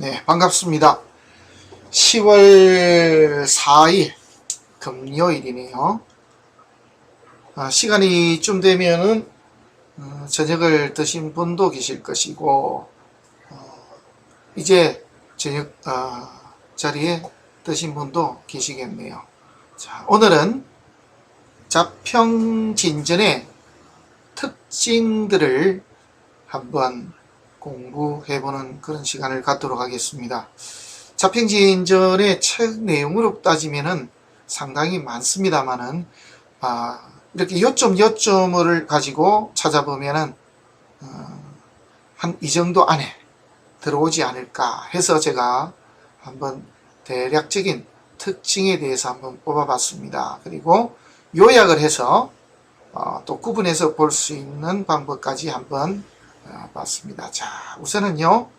네, 반갑습니다. 10월 4일 금요일이네요. 시간이 좀 되면은 저녁을 드신 분도 계실 것이고 이제 저녁 자리에 드신 분도 계시겠네요. 자, 오늘은 자평진전의 특징들을 한번 공부해보는 그런 시간을 갖도록 하겠습니다. 자평진전의 책 내용으로 따지면은 상당히 많습니다만은 이렇게 요점을 가지고 찾아보면은 한 이 정도 안에 들어오지 않을까 해서 제가 한번 대략적인 특징에 대해서 한번 뽑아봤습니다. 그리고 요약을 해서 또 구분해서 볼 수 있는 방법까지 한번 봤습니다. 자, 우선은요,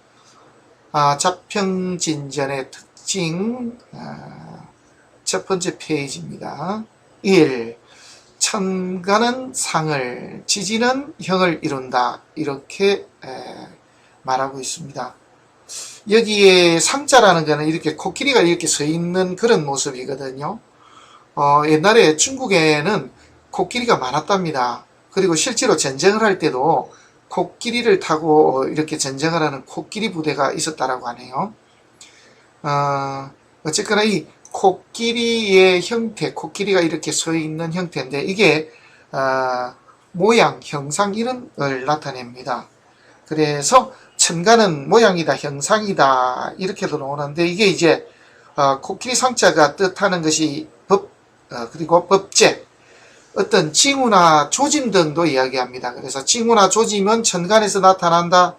자평진전의 특징 첫 번째 페이지입니다. 1. 천간은 상을, 지지는 형을 이룬다. 이렇게 말하고 있습니다. 여기에 상자라는 거는 이렇게 코끼리가 이렇게 서 있는 그런 모습이거든요. 옛날에 중국에는 코끼리가 많았답니다. 그리고 실제로 전쟁을 할 때도 코끼리를 타고 이렇게 전쟁을 하는 코끼리 부대가 있었다라고 하네요. 어쨌거나 이 코끼리의 형태, 코끼리가 이렇게 서 있는 형태인데 이게 모양, 형상 이런 걸 나타냅니다. 그래서 천간은 모양이다, 형상이다 이렇게도 나오는데 이게 이제 코끼리 상자가 뜻하는 것이 법, 그리고 법제, 어떤 징후나 조짐 등도 이야기합니다. 그래서 징후나 조짐은 천간에서 나타난다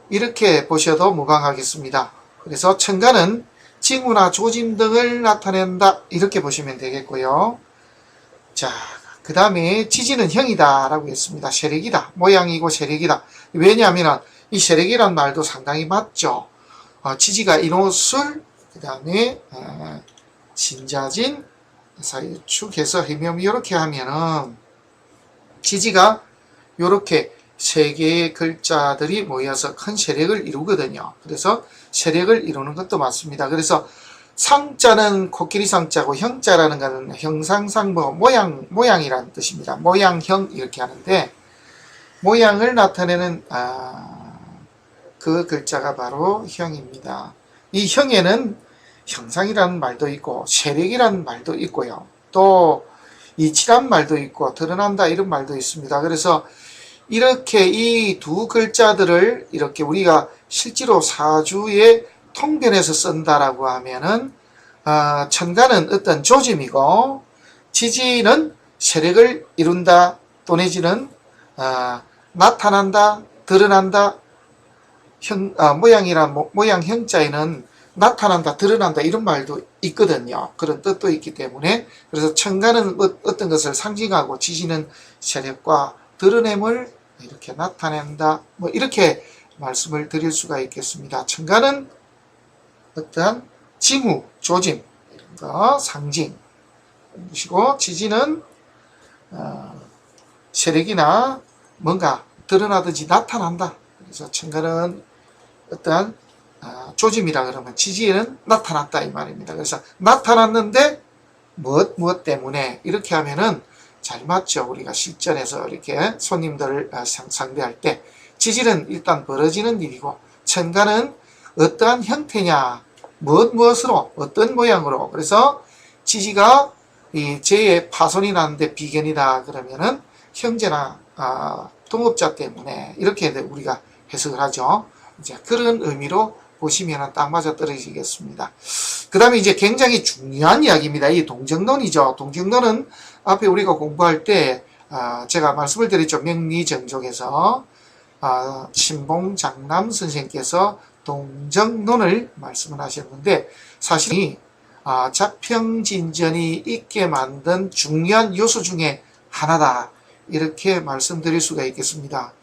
이렇게 보셔도 무방하겠습니다. 그래서 천간은 징후나 조짐 등을 나타낸다 이렇게 보시면 되겠고요. 자, 그 다음에 지지는 형이다 라고 했습니다. 세력이다, 모양이고 세력이다. 왜냐하면 이 세력이란 말도 상당히 맞죠. 지지가 인호술, 그 다음에 진자진, 사유축해서 해묘미 이렇게 하면은 지지가 이렇게 세 개의 글자들이 모여서 큰 세력을 이루거든요. 그래서 세력을 이루는 것도 맞습니다. 그래서 상자는 코끼리 상자고 형자라는 것은 형상상모, 모양이라는 뜻입니다. 모양형 이렇게 하는데 모양을 나타내는 그 글자가 바로 형입니다. 이 형에는 형상이라는 말도 있고 세력이라는 말도 있고요. 또 이치란 말도 있고 드러난다 이런 말도 있습니다. 그래서 이렇게 이 두 글자들을 이렇게 우리가 실제로 사주의 통변에서 쓴다라고 하면은 천간은 어떤 조짐이고 지지는 세력을 이룬다 또 내지는 나타난다 드러난다 모양 형자에는 나타난다 드러난다 이런 말도 있거든요. 그런 뜻도 있기 때문에 그래서 천간은 어떤 것을 상징하고 지지는 세력과 드러냄을 이렇게 나타낸다 뭐 이렇게 말씀을 드릴 수가 있겠습니다. 천간은 어떠한 징후, 조짐 이런 거 상징 이시고 지지는 세력이나 뭔가 드러나든지 나타난다. 그래서 천간은 어떠한 조짐이라 그러면 지지에는 나타났다 이 말입니다. 그래서 나타났는데 무엇 때문에 이렇게 하면은 잘 맞죠. 우리가 실전에서 이렇게 손님들을 상대할 때 지지는 일단 벌어지는 일이고 천간은 어떠한 형태냐 무엇으로 어떤 모양으로 그래서 지지가 이 재의 파손이 나는데 비견이다 그러면은 형제나 동업자 때문에 이렇게 우리가 해석을 하죠. 이제 그런 의미로 보시면 딱 맞아 떨어지겠습니다. 그 다음에 이제 굉장히 중요한 이야기입니다. 이 동정론이죠. 동정론은 앞에 우리가 공부할 때 제가 말씀을 드렸죠. 명리정족에서 신봉장남 선생께서 동정론을 말씀을 하셨는데 사실 자평진전이 있게 만든 중요한 요소 중에 하나다 이렇게 말씀드릴 수가 있겠습니다.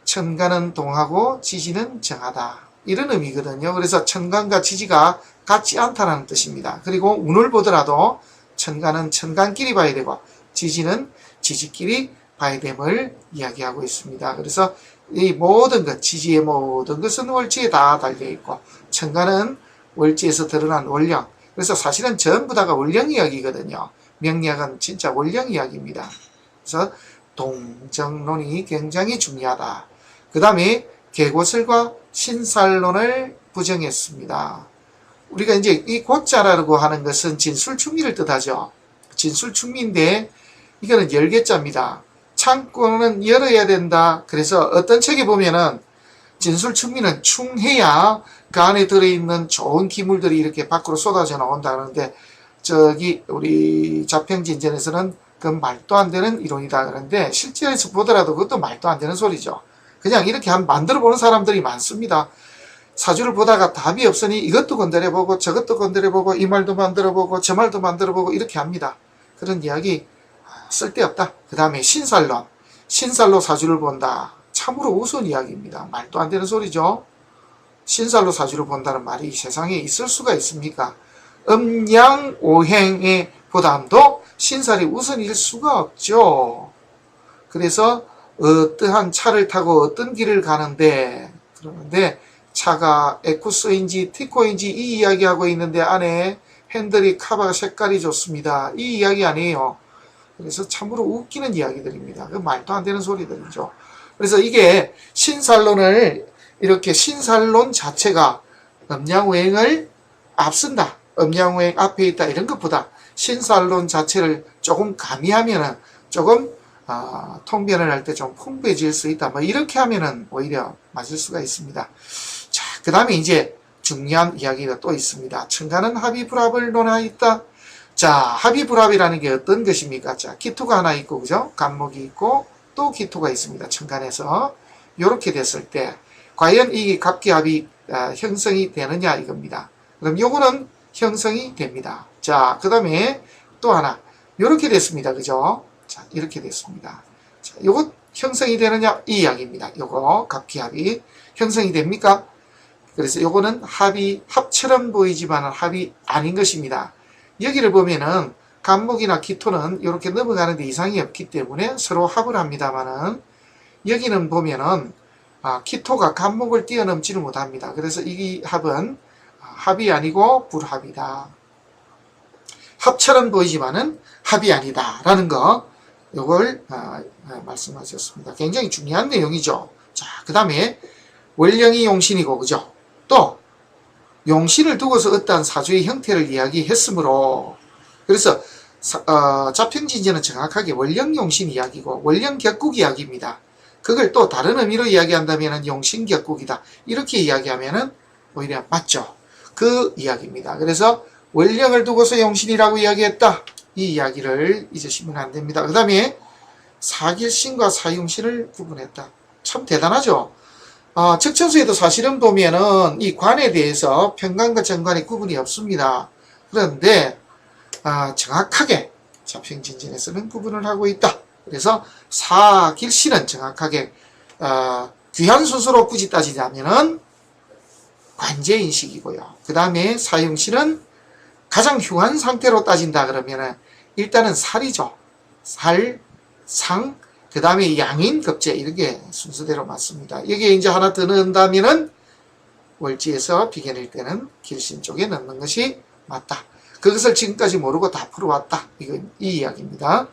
천간은 동하고 지지는 정하다 이런 의미거든요. 그래서 천간과 지지가 같지 않다는 뜻입니다. 그리고 운을 보더라도 천간은 천간끼리 봐야 되고 지지는 지지끼리 봐야 됨을 이야기하고 있습니다. 그래서 이 모든 것, 지지의 모든 것은 월지에 다 달려 있고 천간은 월지에서 드러난 원령. 그래서 사실은 전부 다가 원령 이야기거든요. 명리학은 진짜 원령 이야기입니다. 그래서 동정론이 굉장히 중요하다. 그 다음에 개고설과 신살론을 부정했습니다. 우리가 이제 이 고자라고 하는 것은 진술충미를 뜻하죠. 진술충미인데 이거는 열개자입니다. 창고는 열어야 된다. 그래서 어떤 책에 보면은 진술충미는 충해야 그 안에 들어있는 좋은 기물들이 이렇게 밖으로 쏟아져 나온다 그러는데, 저기 우리 자평진전에서는 그건 말도 안 되는 이론이다 그러는데, 실제에서 보더라도 그것도 말도 안 되는 소리죠. 그냥 이렇게 만들어 보는 사람들이 많습니다. 사주를 보다가 답이 없으니 이것도 건드려보고 저것도 건드려보고 이 말도 만들어보고 저 말도 만들어보고 이렇게 합니다. 그런 이야기 쓸데없다. 그 다음에 신살론. 신살로 사주를 본다. 참으로 우스운 이야기입니다. 말도 안 되는 소리죠. 신살로 사주를 본다는 말이 세상에 있을 수가 있습니까? 음양오행의 보담도 신살이 우선일 수가 없죠. 그래서 어떠한 차를 타고 어떤 길을 가는데, 그러는데 차가 에쿠스인지 티코인지 이 이야기하고 있는데 안에 핸들이 카바 색깔이 좋습니다. 이 이야기 아니에요. 그래서 참으로 웃기는 이야기들입니다. 그 말도 안 되는 소리들이죠. 그래서 이게 신살론을 이렇게 신살론 자체가 음양오행을 앞선다. 음양오행 앞에 있다. 이런 것보다 신살론 자체를 조금 가미하면은 조금 통변을 할 때 좀 풍부해질 수 있다. 뭐 이렇게 하면은 오히려 맞을 수가 있습니다. 자, 그 다음에 이제 중요한 이야기가 또 있습니다. 천간은 합의불합을 논하였다. 자, 합의불합이라는 게 어떤 것입니까? 자, 기토가 하나 있고, 그죠? 간목이 있고, 또 기토가 있습니다. 천간에서. 요렇게 됐을 때, 과연 이 갑기합이 형성이 되느냐, 이겁니다. 그럼 요거는 형성이 됩니다. 자, 그 다음에 또 하나. 요렇게 됐습니다. 그죠? 자, 이렇게 됐습니다. 자, 요거 형성이 되느냐, 이 이야기입니다. 요거, 갑기합이 형성이 됩니까? 그래서 요거는 합처럼 보이지만 합이 아닌 것입니다. 여기를 보면은 간목이나 기토는 이렇게 넘어가는데 이상이 없기 때문에 서로 합을 합니다만은, 여기는 보면은 기토가 간목을 뛰어넘지를 못합니다. 그래서 이 합은 합이 아니고 불합이다. 합처럼 보이지만은 합이 아니다 라는 거, 요걸 말씀하셨습니다. 굉장히 중요한 내용이죠. 자, 그 다음에 월령이 용신이고, 그죠? 또 용신을 두고서 어떠한 사주의 형태를 이야기했으므로, 그래서 자평진전은 정확하게 월령용신 이야기고 월령격국 이야기입니다. 그걸 또 다른 의미로 이야기한다면 용신격국이다. 이렇게 이야기하면 오히려 맞죠. 그 이야기입니다. 그래서 월령을 두고서 용신이라고 이야기했다. 이 이야기를 잊으시면 안 됩니다. 그 다음에 사길신과 사용신을 구분했다. 참 대단하죠. 적천수에도 사실은 보면은 이 관에 대해서 편관과 정관의 구분이 없습니다. 그런데 정확하게 자평진전에서는 구분을 하고 있다. 그래서 사길신은 정확하게 귀한 순서로 굳이 따지자면은 관제인식이고요. 그 다음에 사용신은 가장 흉한 상태로 따진다 그러면은 일단은 살이죠. 살, 상, 그 다음에 양인, 급제, 이렇게 순서대로 맞습니다. 여기에 이제 하나 더 넣는다면은 월지에서 비견일 때는 길신 쪽에 넣는 것이 맞다. 그것을 지금까지 모르고 다 풀어왔다. 이 이야기입니다.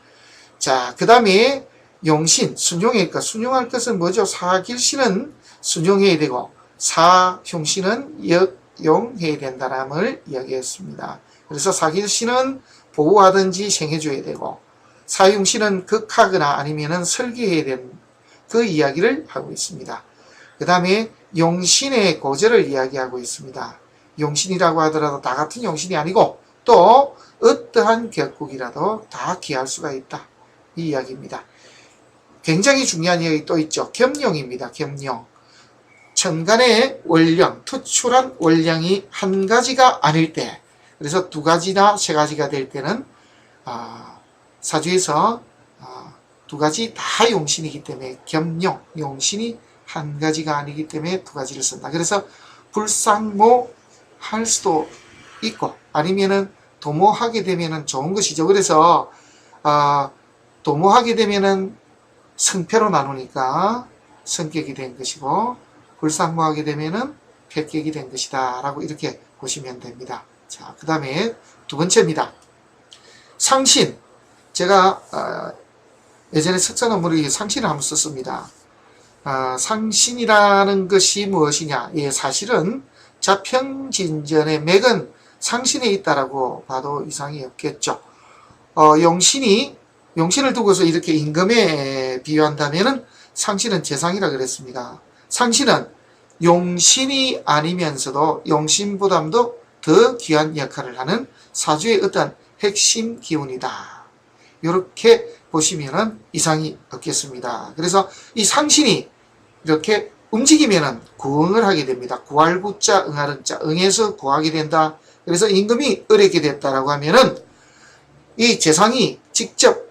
자, 그 다음에 용신, 순용이니까 순용할 것은 뭐죠? 사길신은 순용해야 되고 사흉신은 역용해야 된다는 걸 이야기했습니다. 그래서 사길신은 보호하든지 생해줘야 되고 사흉신은 극하거나 아니면은 설계해야 되는 그 이야기를 하고 있습니다. 그 다음에 용신의 고절을 이야기하고 있습니다. 용신이라고 하더라도 다 같은 용신이 아니고 또 어떠한 격국이라도 다 기할 수가 있다. 이 이야기입니다. 굉장히 중요한 이야기 또 있죠. 겸용입니다. 겸용. 천간의 월령, 특출한 월령이 한 가지가 아닐 때, 그래서 두 가지나 세 가지가 될 때는 사주에서 두 가지 다 용신이기 때문에 겸용, 용신이 한 가지가 아니기 때문에 두 가지를 쓴다. 그래서 불상모 할 수도 있고 아니면은 도모하게 되면은 좋은 것이죠. 그래서 도모하게 되면은 성패로 나누니까 성격이 된 것이고 불상모하게 되면은 폐격이 된 것이다 라고 이렇게 보시면 됩니다. 자, 그 다음에 두 번째입니다. 상신. 제가 예전에 석사 논문에 상신을 한번 썼습니다. 상신이라는 것이 무엇이냐? 예, 사실은 자평진전의 맥은 상신에 있다라고 봐도 이상이 없겠죠. 용신을 두고서 이렇게 임금에 비유한다면은 상신은 재상이라 그랬습니다. 상신은 용신이 아니면서도 용신보다도 더 귀한 역할을 하는 사주의 어떤 핵심 기운이다. 이렇게 보시면은 이상이 없겠습니다. 그래서 이 상신이 이렇게 움직이면은 구응을 하게 됩니다. 구할구자, 응하른자, 응해서 구하게 된다. 그래서 임금이 어렵게 됐다라고 하면은 이 재상이 직접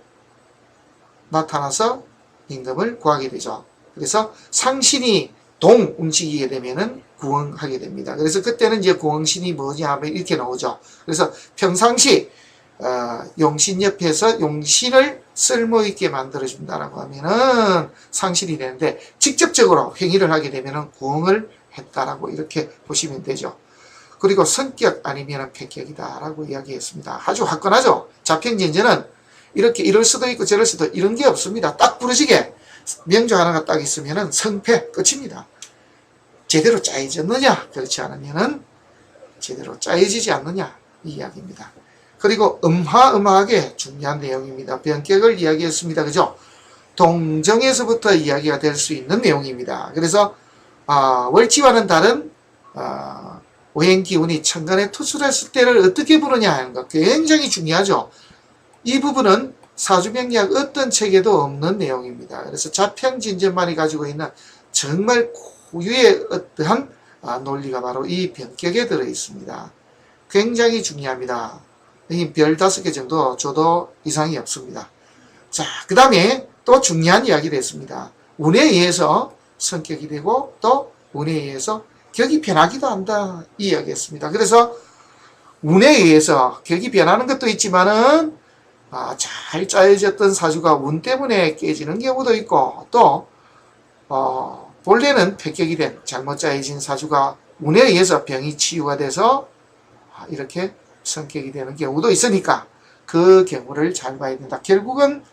나타나서 임금을 구하게 되죠. 그래서 상신이 동 움직이게 되면은 구응하게 됩니다. 그래서 그때는 이제 구응신이 뭐냐 하면 이렇게 나오죠. 그래서 평상시 용신 옆에서 용신을 쓸모있게 만들어준다라고 하면은 상신이 되는데 직접적으로 행위를 하게 되면은 구응을 했다라고 이렇게 보시면 되죠. 그리고 성격 아니면 폐격이다라고 이야기했습니다. 아주 화끈하죠. 자평진전은 이렇게 이럴 수도 있고 저럴 수도 이런 게 없습니다. 딱 부러지게 명조 하나가 딱 있으면은 성패 끝입니다. 제대로 짜여졌느냐 그렇지 않으면은 제대로 짜여지지 않느냐 이 이야기입니다. 그리고 음하게 중요한 내용입니다. 변격을 이야기했습니다. 그죠? 동정에서부터 이야기가 될 수 있는 내용입니다. 그래서 월지와는 다른 오행기운이 천간에 투출했을 때를 어떻게 보느냐 하는 것 굉장히 중요하죠. 이 부분은 사주명리학 어떤 책에도 없는 내용입니다. 그래서 자평진전만이 가지고 있는 정말 고유의 어떠한 논리가 바로 이 변격에 들어 있습니다. 굉장히 중요합니다. 별 5개 정도 줘도 이상이 없습니다. 자, 그 다음에 또 중요한 이야기를 했습니다. 운에 의해서 성격이 되고 또 운에 의해서 격이 변하기도 한다 이 이야기했습니다. 그래서 운에 의해서 격이 변하는 것도 있지만은 잘 짜여졌던 사주가 운 때문에 깨지는 경우도 있고 또 본래는 폐격이 된 잘못 짜여진 사주가 운에 의해서 병이 치유가 돼서 이렇게 성격이 되는 경우도 있으니까 그 경우를 잘 봐야 된다. 결국은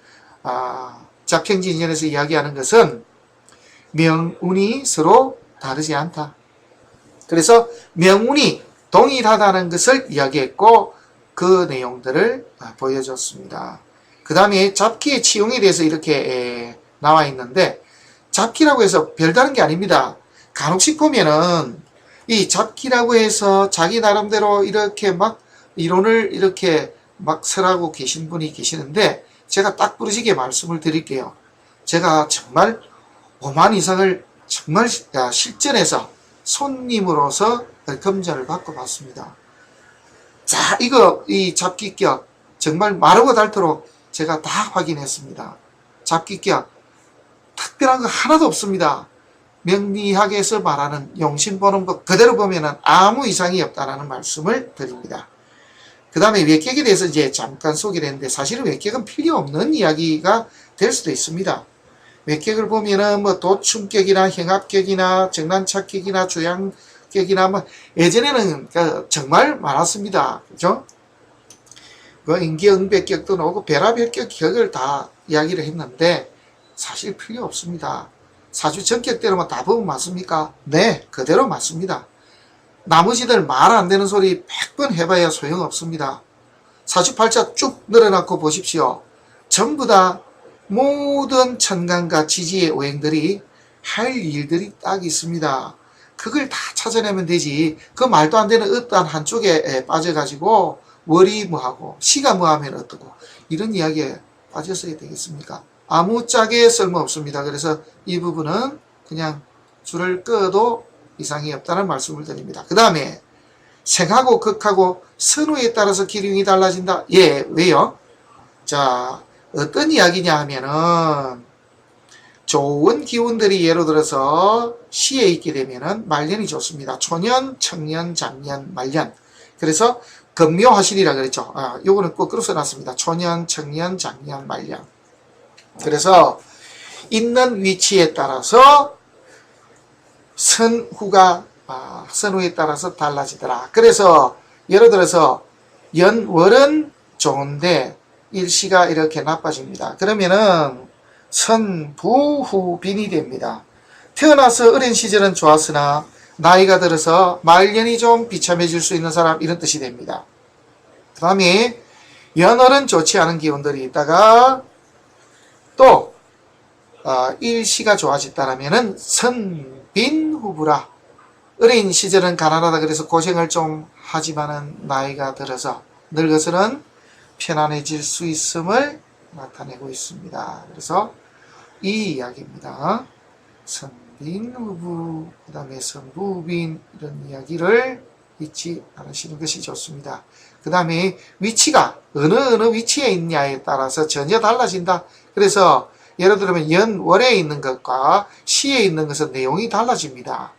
자평진전에서 이야기하는 것은 명운이 서로 다르지 않다. 그래서 명운이 동일하다는 것을 이야기했고 그 내용들을 보여줬습니다. 그 다음에 잡기의 치용에 대해서 이렇게 나와 있는데 잡기라고 해서 별다른 게 아닙니다. 간혹씩 보면은 이 잡기라고 해서 자기 나름대로 이렇게 막 이론을 이렇게 막 설하고 계신 분이 계시는데 제가 딱 부러지게 말씀을 드릴게요. 제가 정말 5만 이상을 정말 실전에서 손님으로서 검전을 받고 봤습니다. 자, 이 잡기격 정말 마르고 닳도록 제가 다 확인했습니다. 잡기격 특별한 거 하나도 없습니다. 명리학에서 말하는 용신 보는 법 그대로 보면은 아무 이상이 없다라는 말씀을 드립니다. 그 다음에 외격에 대해서 이제 잠깐 소개를 했는데 사실은 외격은 필요 없는 이야기가 될 수도 있습니다. 외격을 보면은 뭐 도충격이나 형합격이나 정난착격이나 조양격이나 뭐 예전에는 정말 많았습니다. 그죠? 그 인기응백격도 나오고 벼라별격 격을 다 이야기를 했는데 사실 필요 없습니다. 사주 전격대로만 다 보면 맞습니까? 네, 그대로 맞습니다. 나머지들 말 안 되는 소리 100번 해봐야 소용없습니다. 사주팔자 쭉 늘어놓고 보십시오. 전부 다 모든 천간과 지지의 오행들이 할 일들이 딱 있습니다. 그걸 다 찾아내면 되지. 그 말도 안 되는 어떠한 한쪽에 빠져가지고 월이 뭐하고 시가 뭐하면 어떠고 이런 이야기에 빠졌어야 되겠습니까? 아무짝에 쓸모없습니다. 그래서 이 부분은 그냥 줄을 꺼도 이상이 없다는 말씀을 드립니다. 그 다음에 생하고 극하고 선호에 따라서 기운이 달라진다. 예, 왜요? 자, 어떤 이야기냐 하면은 좋은 기운들이 예로 들어서 시에 있게 되면은 말년이 좋습니다. 초년, 청년, 장년, 말년. 그래서 금묘화실이라 그랬죠. 요거는 거꾸로 써놨습니다. 초년, 청년, 장년, 말년. 그래서 있는 위치에 따라서 선후가 선후에 따라서 달라지더라. 그래서 예를 들어서 연월은 좋은데 일시가 이렇게 나빠집니다. 그러면은 선부후빈이 됩니다. 태어나서 어린 시절은 좋았으나 나이가 들어서 말년이 좀 비참해질 수 있는 사람, 이런 뜻이 됩니다. 그 다음에 연월은 좋지 않은 기운들이 있다가 또 일시가 좋아졌다라면은 선빈후부라. 어린 시절은 가난하다 그래서 고생을 좀 하지만은 나이가 들어서 늙어서는 편안해질 수 있음을 나타내고 있습니다. 그래서 이 이야기입니다. 선빈후부, 그 다음에 선부후빈, 이런 이야기를 잊지 않으시는 것이 좋습니다. 그 다음에 위치가 어느 위치에 있냐에 따라서 전혀 달라진다. 그래서 예를 들면 연월에 있는 것과 시에 있는 것은 내용이 달라집니다.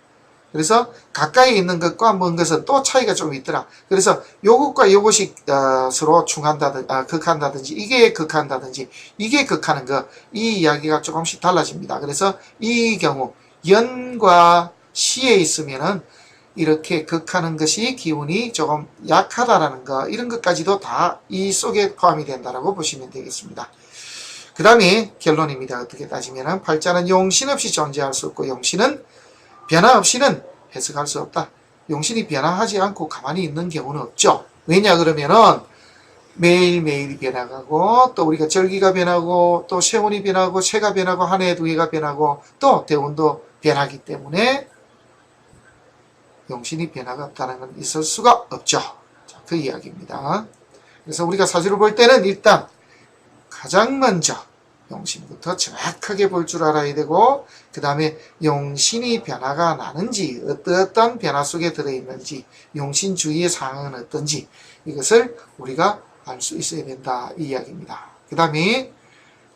그래서 가까이 있는 것과 먼 것은 또 차이가 좀 있더라. 그래서 요것과 요것이 서로 극한다든지 이게 극한다든지 이게 극하는 거, 이 이야기가 조금씩 달라집니다. 그래서 이 경우 연과 시에 있으면은 이렇게 극하는 것이 기운이 조금 약하다라는 거, 이런 것까지도 다 이 속에 포함이 된다라고 보시면 되겠습니다. 그 다음에 결론입니다. 어떻게 따지면은 팔자는 용신 없이 존재할 수 없고 용신은 변화 없이는 해석할 수 없다. 용신이 변화하지 않고 가만히 있는 경우는 없죠. 왜냐 그러면은 매일매일이 변화가고 또 우리가 절기가 변하고 또 세운이 변하고 새가 변하고 한 해 두 해가 변하고 또 대운도 변하기 때문에 용신이 변화가 없다는 건 있을 수가 없죠. 자, 그 이야기입니다. 그래서 우리가 사주를 볼 때는 일단 가장 먼저 용신부터 정확하게 볼 줄 알아야 되고, 그 다음에 용신이 변화가 나는지, 어떤 변화 속에 들어있는지, 용신 주위의 상황은 어떤지, 이것을 우리가 알 수 있어야 된다, 이 이야기입니다. 그 다음에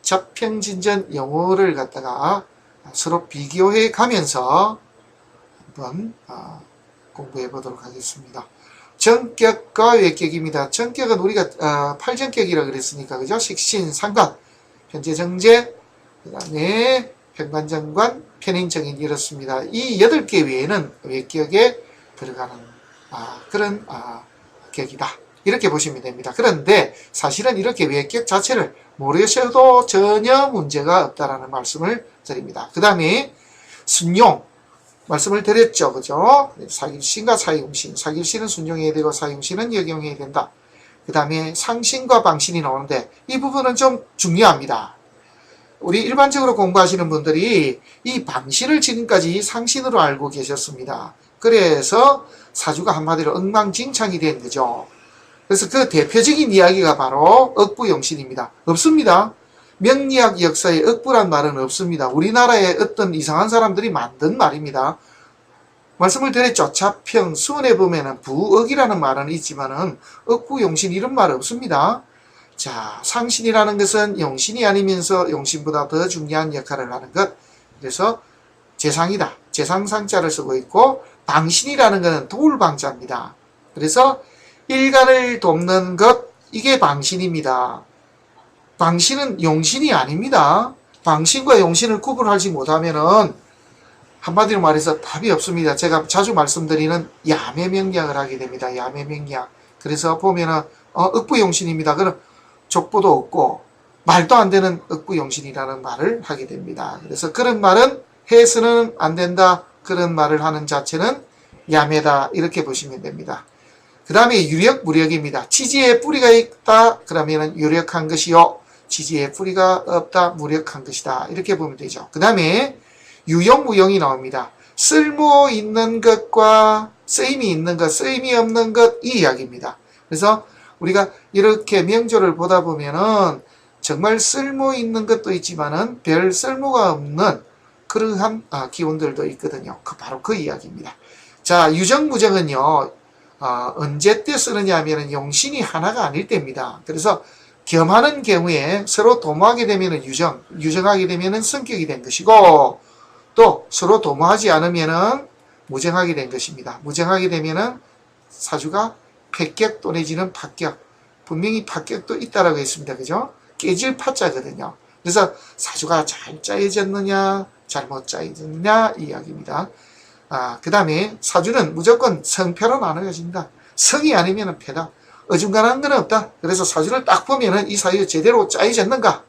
자평진전 영어를 갖다가 서로 비교해 가면서 한번 공부해 보도록 하겠습니다. 정격과 외격입니다. 정격은 우리가 팔정격이라고 그랬으니까, 그죠? 식신, 상관, 현재 정제, 그 다음에 편관정관, 편인정인, 이렇습니다. 이 8개 외에는 외격에 들어가는 그런 격이다, 이렇게 보시면 됩니다. 그런데 사실은 이렇게 외격 자체를 모르셔도 전혀 문제가 없다라는 말씀을 드립니다. 그 다음에 순용, 말씀을 드렸죠. 그죠? 사길신과 사용신. 사길신은 순용해야 되고 사용신은 역용해야 된다. 그 다음에 상신과 방신이 나오는데 이 부분은 좀 중요합니다. 우리 일반적으로 공부하시는 분들이 이 방신을 지금까지 상신으로 알고 계셨습니다. 그래서 사주가 한마디로 엉망진창이 된 거죠. 그래서 그 대표적인 이야기가 바로 억부용신입니다. 없습니다. 명리학 역사에 억부란 말은 없습니다. 우리나라의 어떤 이상한 사람들이 만든 말입니다. 말씀을 드렸죠. 자평, 수원에 보면은 부억이라는 말은 있지만은 억부용신 이런 말 없습니다. 자, 상신이라는 것은 용신이 아니면서 용신보다 더 중요한 역할을 하는 것. 그래서 재상이다. 재상상자를 쓰고 있고, 방신이라는 것은 도울방자입니다. 그래서 일간을 돕는 것, 이게 방신입니다. 방신은 용신이 아닙니다. 방신과 용신을 구분하지 못하면은 한마디로 말해서 답이 없습니다. 제가 자주 말씀드리는 야매명리학을 하게 됩니다. 야매명리학. 그래서 보면은 억부용신입니다. 그럼 족보도 없고 말도 안 되는 억부용신이라는 말을 하게 됩니다. 그래서 그런 말은 해서는 안 된다, 그런 말을 하는 자체는 야매다, 이렇게 보시면 됩니다. 그 다음에 유력, 무력입니다. 지지에 뿌리가 있다 그러면은 유력한 것이요, 지지에 뿌리가 없다, 무력한 것이다, 이렇게 보면 되죠. 그 다음에 유용, 무용이 나옵니다. 쓸모 있는 것과 쓰임이 있는 것, 쓰임이 없는 것, 이 이야기입니다. 그래서 우리가 이렇게 명조를 보다 보면은 정말 쓸모 있는 것도 있지만은 별 쓸모가 없는 그러한 기운들도 있거든요. 바로 그 이야기입니다. 자, 유정, 무정은요, 언제 때 쓰느냐 하면은 용신이 하나가 아닐 때입니다. 그래서 겸하는 경우에 서로 도모하게 되면은 유정하게 되면은 성격이 된 것이고, 또 서로 도모하지 않으면은 무정하게 된 것입니다. 무정하게 되면은 사주가 폐격 또 내지는 파격, 분명히 파격도 있다라고 했습니다. 그죠? 깨질 파자거든요. 그래서 사주가 잘 짜여졌느냐 잘못 짜여졌느냐 이 이야기입니다. 그 다음에 사주는 무조건 성패로 나눠진다. 성이 아니면 패다. 어중간한 건 없다. 그래서 사주를 딱 보면은 이 사주 제대로 짜여졌는가?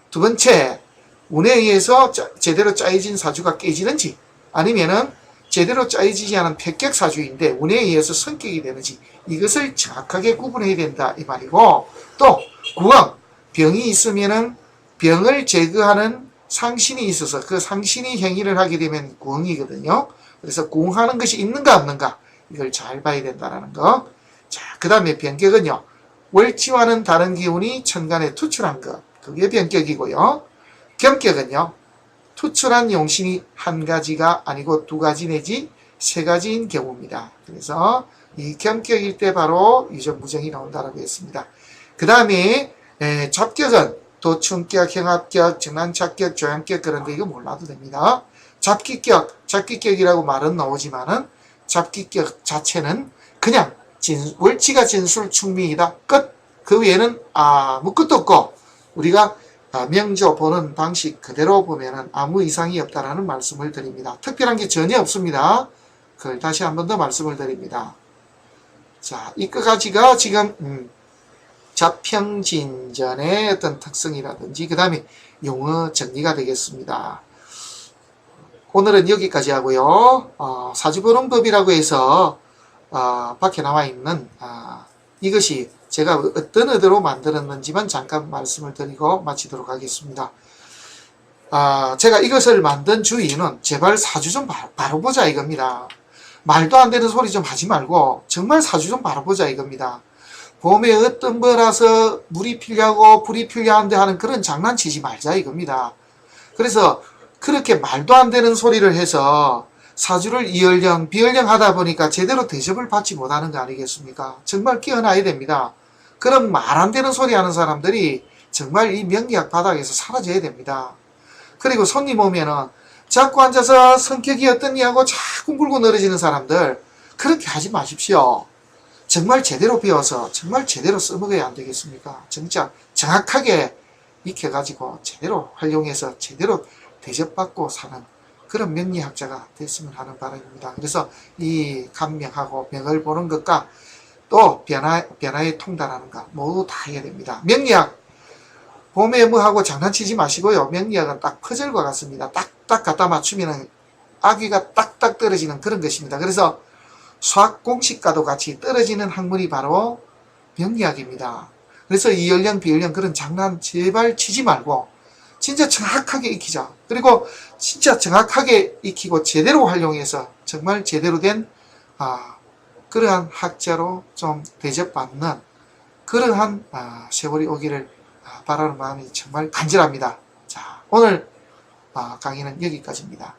두 번째, 운에 의해서 제대로 짜여진 사주가 깨지는지, 아니면은 제대로 짜여지지 않은 패격 사주인데 운에 의해서 성격이 되는지, 이것을 정확하게 구분해야 된다 이 말이고, 또 구강, 병이 있으면은 병을 제거하는 상신이 있어서 그 상신이 행위를 하게 되면 구응이거든요. 그래서 구응하는 것이 있는가 없는가, 이걸 잘 봐야 된다는 거. 자, 그 다음에 변격은요, 월지와는 다른 기운이 천간에 투출한 것, 그게 변격이고요. 겸격은요, 투출한 용신이 한 가지가 아니고 두 가지 내지 세 가지인 경우입니다. 그래서 이 겸격일 때 바로 유전무정이 나온다고 했습니다. 그 다음에 잡격은 도충격, 형합격, 정난착격, 조양격, 그런데 이거 몰라도 됩니다. 잡기격이라고 말은 나오지만은 잡기격 자체는 그냥 월치가 진술충미이다. 끝. 그 외에는 아무 끝도 없고 우리가 명조 보는 방식 그대로 보면은 아무 이상이 없다라는 말씀을 드립니다. 특별한 게 전혀 없습니다. 그걸 다시 한 번 더 말씀을 드립니다. 자, 이거까지가 지금 자평진전의 어떤 특성이라든지 그 다음에 용어 정리가 되겠습니다. 오늘은 여기까지 하고요. 사주보는 법이라고 해서 밖에 나와 있는 이것이 제가 어떤 의도로 만들었는지만 잠깐 말씀을 드리고 마치도록 하겠습니다. 제가 이것을 만든 주의는 제발 사주 좀 바로 보자 이겁니다. 말도 안 되는 소리 좀 하지 말고 정말 사주 좀 바로 보자 이겁니다. 봄에 어떤 거라서 물이 필려고 불이 필려한데 하는 그런 장난치지 말자 이겁니다. 그래서 그렇게 말도 안 되는 소리를 해서 사주를 이연령 비연령 하다 보니까 제대로 대접을 받지 못하는 거 아니겠습니까? 정말 깨어나야 됩니다. 그런 말 안 되는 소리 하는 사람들이 정말 이 명리학 바닥에서 사라져야 됩니다. 그리고 손님 오면은 자꾸 앉아서 성격이 어떠니 하고 자꾸 물고 늘어지는 사람들 그렇게 하지 마십시오. 정말 제대로 배워서 정말 제대로 써먹어야 안 되겠습니까? 진짜 정확하게 익혀가지고 제대로 활용해서 제대로 대접받고 사는 그런 명리학자가 됐으면 하는 바람입니다. 그래서 이 감명하고 명을 보는 것과 또 변화에 통달하는 것 모두 다 해야 됩니다. 명리학 봄에 뭐하고 장난치지 마시고요. 명리학은 딱 퍼즐과 같습니다. 딱딱 갖다 맞추면 아귀가 딱딱 떨어지는 그런 것입니다. 그래서 수학 공식과도 같이 떨어지는 학문이 바로 명리학입니다. 그래서 이연령 비연령 그런 장난 제발 치지 말고 진짜 정확하게 익히자. 그리고 진짜 정확하게 익히고 제대로 활용해서 정말 제대로 된 그러한 학자로 좀 대접받는 그러한 세월이 오기를 바라는 마음이 정말 간절합니다. 자, 오늘 강의는 여기까지입니다.